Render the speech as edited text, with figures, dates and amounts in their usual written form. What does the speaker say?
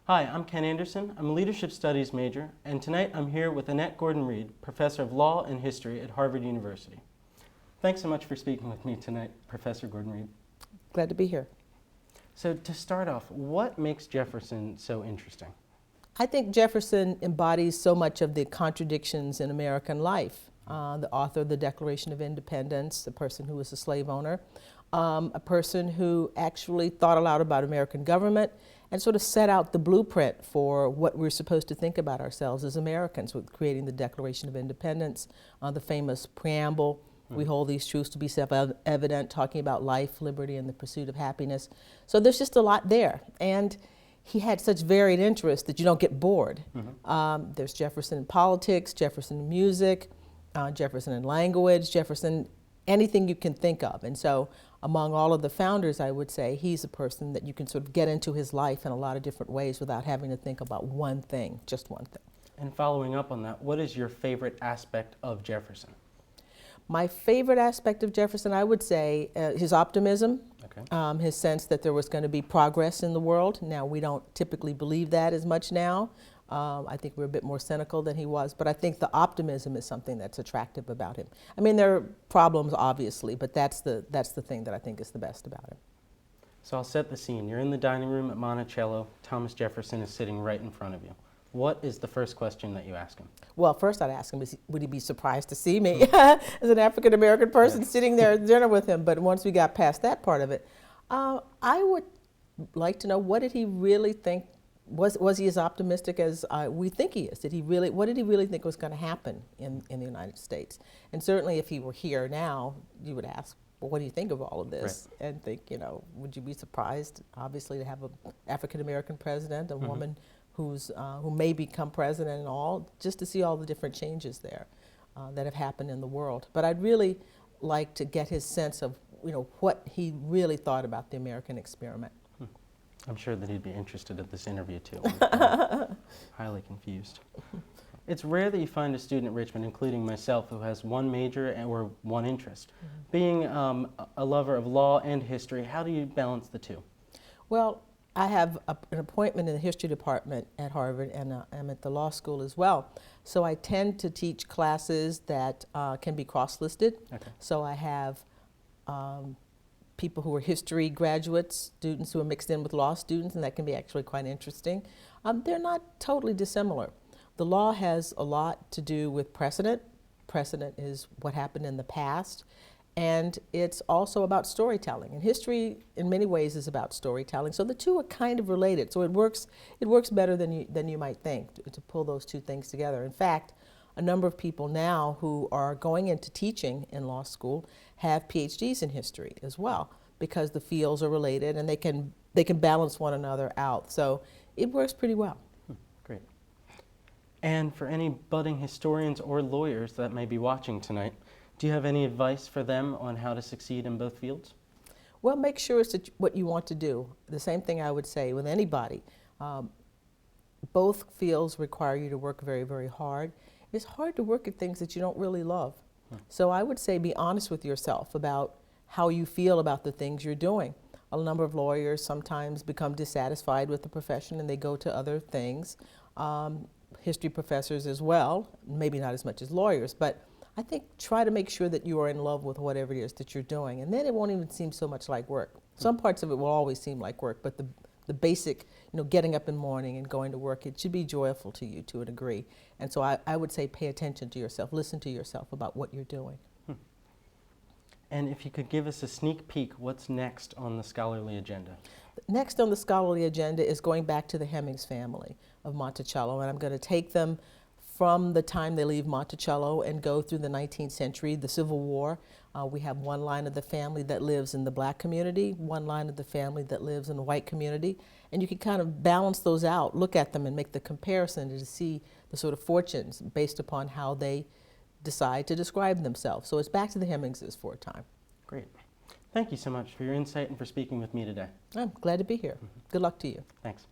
Hi, I'm Ken Anderson. I'm a Leadership Studies major, and tonight I'm here with Annette Gordon-Reed, Professor of Law and History at Harvard University. Thanks so much for speaking with me tonight, Professor Gordon-Reed. Glad to be here. So to start off, what makes Jefferson so interesting? I think Jefferson embodies so much of the contradictions in American life. The author of the Declaration of Independence, the person who was a slave owner, a person who actually thought a lot about American government and sort of set out the blueprint for what we're supposed to think about ourselves as Americans with creating the Declaration of Independence, the famous preamble. We hold these truths to be self-evident, talking about life, liberty, and the pursuit of happiness. So there's just a lot there. And he had such varied interests that you don't get bored. There's Jefferson in politics, Jefferson in music, Jefferson in language, Jefferson, anything you can think of. And so among all of the founders, I would say he's a person that you can sort of get into his life in a lot of different ways without having to think about one thing, just one thing. And following up on that, what is your favorite aspect of Jefferson? My favorite aspect of Jefferson, I would say, his optimism, his sense that there was going to be progress in the world. Now, we don't typically believe that as much now. I think we're a bit more cynical than he was, but I think the optimism is something that's attractive about him. I mean, there are problems, obviously, but that's the thing that I think is the best about him. So I'll set the scene. You're in the dining room at Monticello. Thomas Jefferson is sitting right in front of you. What is the first question that you ask him? Well, first I'd ask him, would he be surprised to see me as an African-American person sitting there at dinner with him? But once we got past that part of it, I would like to know, what did he really think? Was he as optimistic as we think he is? What did he really think was going to happen in the United States? And certainly if he were here now, you would ask, well, what do you think of all of this? Right. And think, would you be surprised, obviously, to have an African-American president, a woman who may become president and all, just to see all the different changes there that have happened in the world. But I'd really like to get his sense of, what he really thought about the American experiment. I'm sure that he'd be interested in this interview too. Highly confused. It's rare that you find a student at Richmond, including myself, who has one major or one interest. Being a lover of law and history, how do you balance the two? Well, I have an appointment in the history department at Harvard, and I'm at the law school as well. So I tend to teach classes that can be cross-listed. So I have people who are history graduates, students who are mixed in with law students, and that can be actually quite interesting. They're not totally dissimilar. The law has a lot to do with precedent. Precedent is what happened in the past. And it's also about storytelling. And history, in many ways, is about storytelling. So the two are kind of related. So it works better than you might think to pull those two things together. In fact, a number of people now who are going into teaching in law school have PhDs in history as well, because the fields are related and they can balance one another out. So it works pretty well. Great. And for any budding historians or lawyers that may be watching tonight, do you have any advice for them on how to succeed in both fields? Well, make sure it's what you want to do. The same thing I would say with anybody. Both fields require you to work very, very hard. It's hard to work at things that you don't really love. So I would say be honest with yourself about how you feel about the things you're doing. A number of lawyers sometimes become dissatisfied with the profession and they go to other things. History professors as well, maybe not as much as lawyers, but I think try to make sure that you are in love with whatever it is that you're doing, and then it won't even seem so much like work. Some parts of it will always seem like work, but the basic, getting up in the morning and going to work, it should be joyful to you to a degree. And so I would say pay attention to yourself, listen to yourself about what you're doing. And if you could give us a sneak peek, what's next on the scholarly agenda? Next on the scholarly agenda is going back to the Hemings family of Monticello, and I'm going to take them from the time they leave Monticello and go through the 19th century, the Civil War. We have one line of the family that lives in the black community, one line of the family that lives in the white community, and you can kind of balance those out, look at them and make the comparison to see the sort of fortunes based upon how they decide to describe themselves. So it's back to the Hemingses for a time. Great. Thank you so much for your insight and for speaking with me today. I'm glad to be here. Good luck to you. Thanks.